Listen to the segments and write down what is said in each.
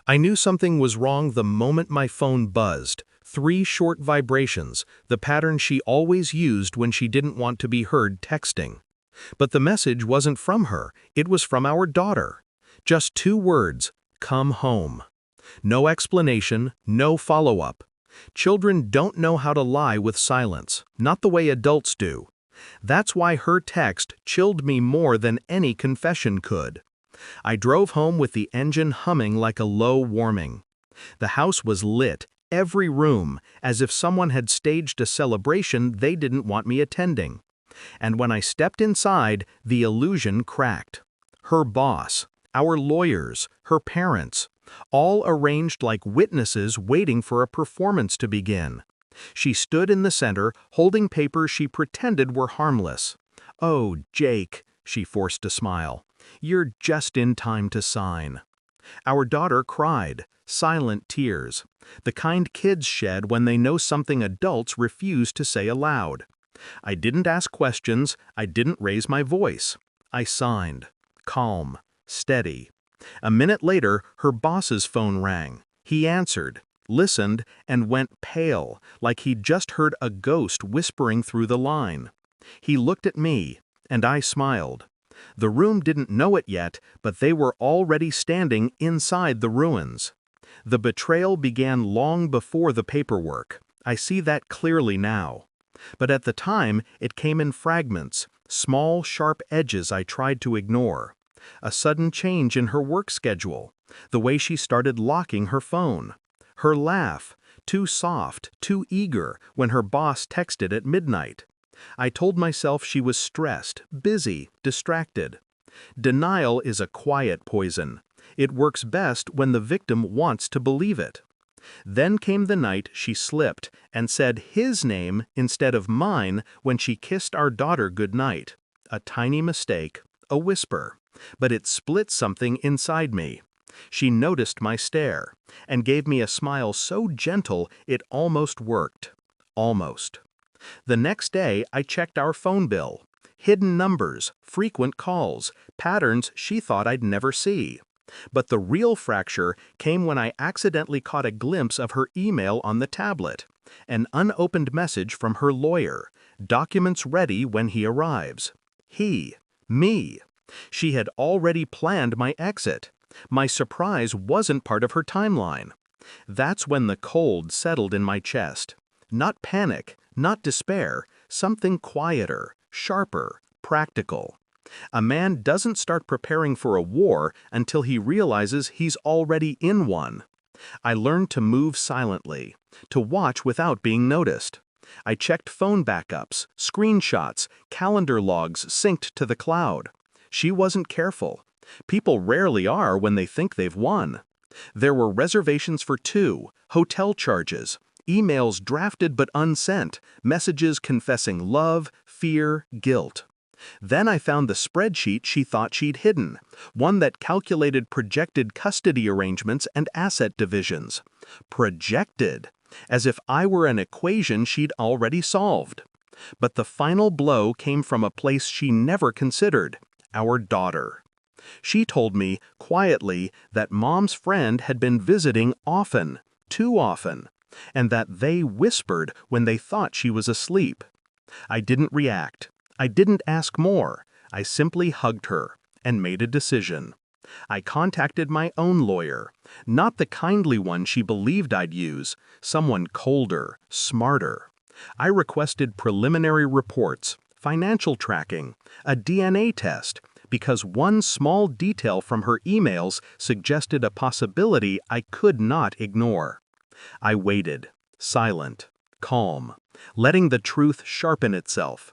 I knew something was wrong the moment my phone buzzed. 3 short vibrations, the pattern she always used when she didn't want to be heard texting. But the message wasn't from her, it was from our daughter. Just 2 words, "Come home." No explanation, no follow-up. Children don't know how to lie with silence, not the way adults do. That's why her text chilled me more than any confession could. I drove home with the engine humming like a low warming. The house was lit, every room, as if someone had staged a celebration they didn't want me attending. And when I stepped inside, the illusion cracked. Her boss, our lawyers, her parents, all arranged like witnesses waiting for a performance to begin. She stood in the center, holding papers she pretended were harmless. "Oh, Jake," she forced a smile. "You're just in time to sign." Our daughter cried, silent tears, the kind kids shed when they know something adults refuse to say aloud. I didn't ask questions, I didn't raise my voice. I signed, calm, steady. A minute later, her boss's phone rang. He answered, listened, and went pale, like he'd just heard a ghost whispering through the line. He looked at me, and I smiled. The room didn't know it yet, but they were already standing inside the ruins. The betrayal began long before the paperwork. I see that clearly now. But at the time, it came in fragments, small, sharp edges I tried to ignore. A sudden change in her work schedule, the way she started locking her phone. Her laugh, too soft, too eager when her boss texted at midnight. I told myself she was stressed, busy, distracted. Denial is a quiet poison. It works best when the victim wants to believe it. Then came the night she slipped and said his name instead of mine when she kissed our daughter goodnight. A tiny mistake, a whisper, but it split something inside me. She noticed my stare and gave me a smile so gentle it almost worked. Almost. The next day, I checked our phone bill. Hidden numbers, frequent calls, patterns she thought I'd never see. But the real fracture came when I accidentally caught a glimpse of her email on the tablet. An unopened message from her lawyer, documents ready when he arrives. He, me. She had already planned my exit. My surprise wasn't part of her timeline. That's when the cold settled in my chest. Not panic, not despair, something quieter, sharper, practical. A man doesn't start preparing for a war until he realizes he's already in one. I learned to move silently, to watch without being noticed. I checked phone backups, screenshots, calendar logs synced to the cloud. She wasn't careful. People rarely are when they think they've won. There were reservations for 2, hotel charges, emails drafted but unsent, messages confessing love, fear, guilt. Then I found the spreadsheet she thought she'd hidden, one that calculated projected custody arrangements and asset divisions. Projected, as if I were an equation she'd already solved. But the final blow came from a place she never considered, our daughter. She told me, quietly, that Mom's friend had been visiting often, too often, and that they whispered when they thought she was asleep. I didn't react. I didn't ask more. I simply hugged her and made a decision. I contacted my own lawyer, not the kindly one she believed I'd use, someone colder, smarter. I requested preliminary reports, financial tracking, a DNA test, because one small detail from her emails suggested a possibility I could not ignore. I waited, silent, calm, letting the truth sharpen itself.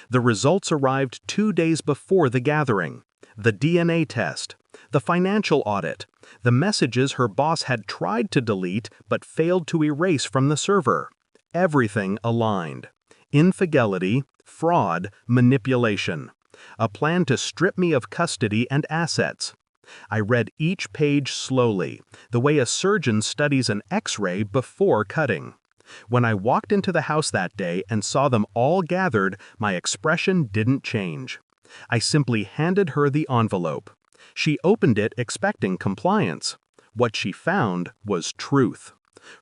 The results arrived 2 days before the gathering. The DNA test, the financial audit, the messages her boss had tried to delete but failed to erase from the server. Everything aligned. Infidelity, fraud, manipulation. A plan to strip me of custody and assets. I read each page slowly, the way a surgeon studies an X-ray before cutting. When I walked into the house that day and saw them all gathered, my expression didn't change. I simply handed her the envelope. She opened it expecting compliance. What she found was truth.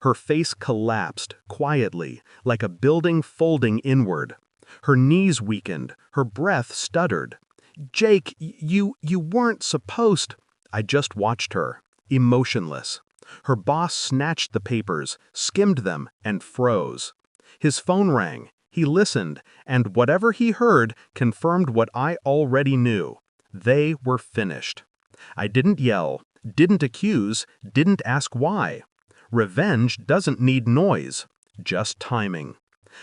Her face collapsed, quietly, like a building folding inward. Her knees weakened, her breath stuttered. "Jake, you weren't supposed—" I just watched her, emotionless. Her boss snatched the papers, skimmed them, and froze. His phone rang. He listened, and whatever he heard confirmed what I already knew. They were finished. I didn't yell, didn't accuse, didn't ask why. Revenge doesn't need noise, just timing.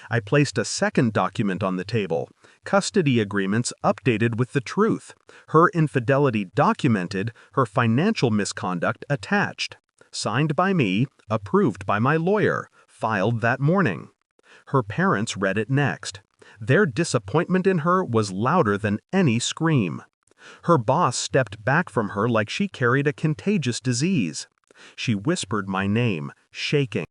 I placed a second document on the table, custody agreements updated with the truth, her infidelity documented, her financial misconduct attached. Signed by me, approved by my lawyer, filed that morning. Her parents read it next. Their disappointment in her was louder than any scream. Her boss stepped back from her like she carried a contagious disease. She whispered my name, shaking.